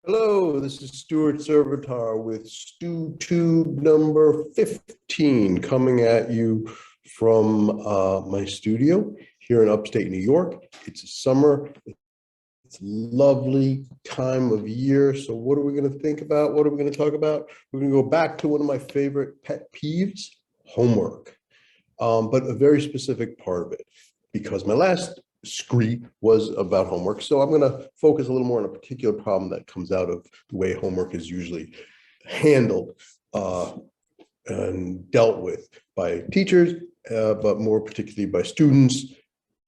Hello, this is Stuart Servitar with StuTube number 15 coming at you from my studio here in upstate New York. It's a summer. It's a lovely time of year. So what are we going to think about? What are we going to talk about? We're going to go back to one of my favorite pet peeves, homework, but a very specific part of it, because my last scree was about homework. So I'm going to focus a little more on a particular problem that comes out of the way homework is usually handled and dealt with by teachers, but more particularly by students.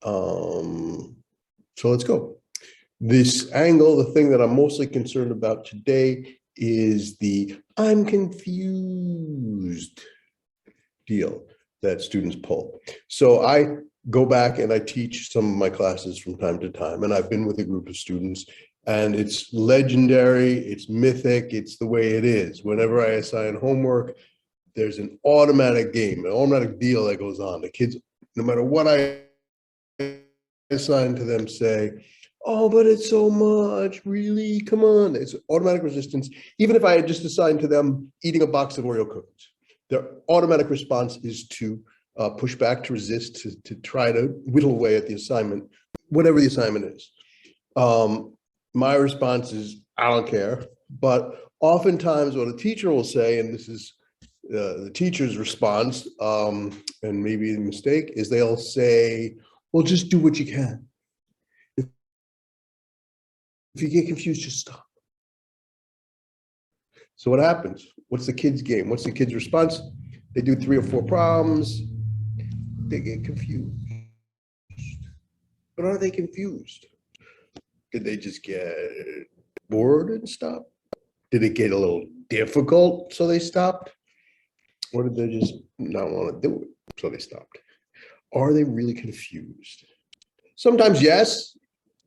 So let's go. This angle, the thing that I'm mostly concerned about today is the I'm confused deal that students pull. So I go back and I teach some of my classes from time to time, and I've been with a group of students, and it's legendary, it's mythic, it's the way it is. Whenever I assign homework, there's an automatic game, an automatic deal that goes on. The kids, no matter what I assign to them, say, oh, but it's so much, really, come on. It's automatic resistance. Even if I had just assigned to them eating a box of Oreo cookies, their automatic response is to push back, to resist, to try to whittle away at the assignment, whatever the assignment is. My response is, I don't care. But oftentimes what a teacher will say, and this is the teacher's response, and maybe a mistake, is they'll say, well, just do what you can. If you get confused, just stop. So what happens? What's the kid's game? What's the kid's response? They do 3 or 4 problems. They get confused. But are they confused? Did they just get bored and stop? Did it get a little difficult, so they stopped? Or did they just not want to do it, so they stopped? Are they really confused? Sometimes yes,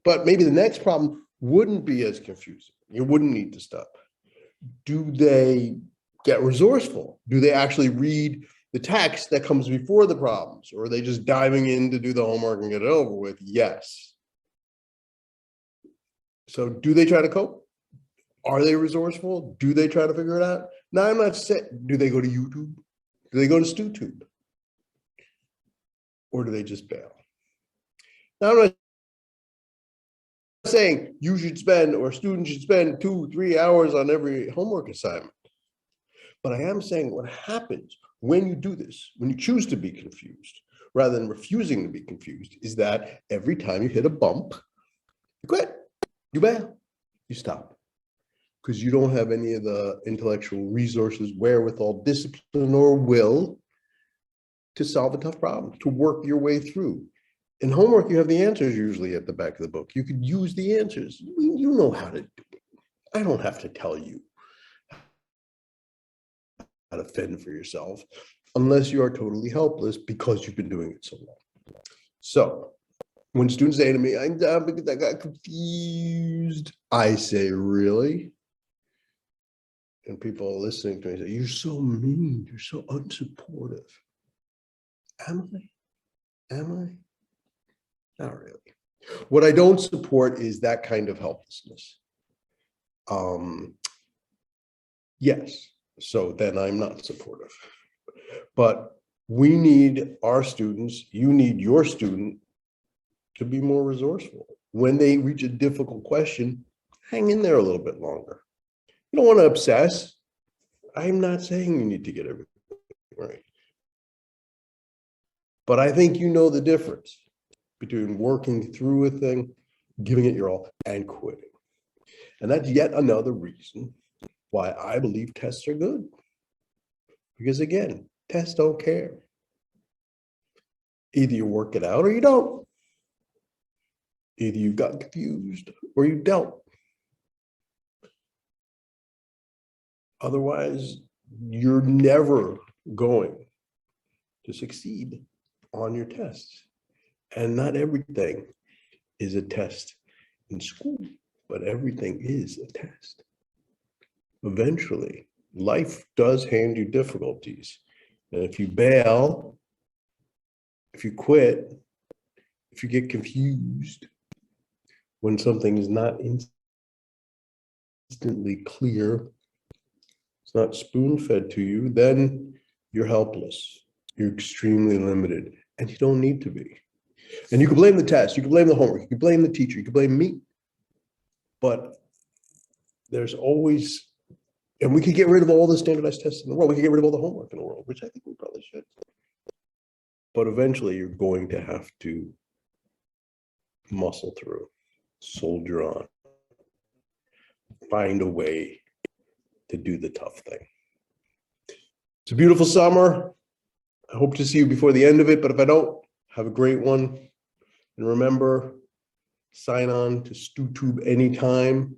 but maybe the next problem wouldn't be as confusing. You wouldn't need to stop. Do they get resourceful? Do they actually read the text that comes before the problems? Or are they just diving in to do the homework and get it over with? Yes. So do they try to cope? Are they resourceful? Do they try to figure it out? Now, I'm not saying, do they go to YouTube? Do they go to StuTube? Or do they just bail? Now, I'm not saying you should spend, or students should spend 2-3 hours on every homework assignment. But I am saying what happens when you do this, when you choose to be confused, rather than refusing to be confused, is that every time you hit a bump, you quit, you bail, you stop. Because you don't have any of the intellectual resources, wherewithal, discipline, or will to solve a tough problem, to work your way through. In homework, you have the answers usually at the back of the book. You could use the answers. You know how to do it. I don't have to tell you how to fend for yourself, unless you are totally helpless because you've been doing it so long. So when students say to me, I'm down because I got confused, I say, really? And people listening to me say, you're so mean, you're so unsupportive. Am I? Am I? Not really. What I don't support is that kind of helplessness. Yes, so then I'm not supportive. But we need our students, you need your student to be more resourceful. When they reach a difficult question, hang in there a little bit longer. You don't want to obsess. I'm not saying you need to get everything right. But I think you know the difference between working through a thing, giving it your all, and quitting. And that's yet another reason why I believe tests are good. Because again, tests don't care. Either you work it out or you don't. Either you got confused or you dealt. Otherwise, you're never going to succeed on your tests. And not everything is a test in school, but everything is a test. Eventually, life does hand you difficulties. And if you bail, if you quit, if you get confused when something is not in instantly clear, it's not spoon-fed to you, then you're helpless. You're extremely limited, and you don't need to be. And you can blame the test, you can blame the homework, you can blame the teacher, you can blame me. But there's always, and we could get rid of all the standardized tests in the world. We could get rid of all the homework in the world, which I think we probably should. But eventually you're going to have to muscle through, soldier on, find a way to do the tough thing. It's a beautiful summer. I hope to see you before the end of it, but if I don't, have a great one. And remember, sign on to StuTube anytime.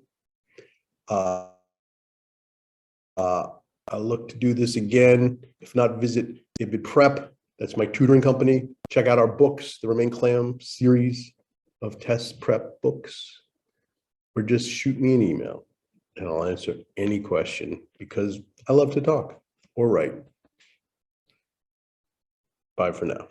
I look to do this again. If not, visit ibidPREP. That's my tutoring company. Check out our books, the Remain Clam series of test prep books. Or just shoot me an email and I'll answer any question because I love to talk or write. Bye for now.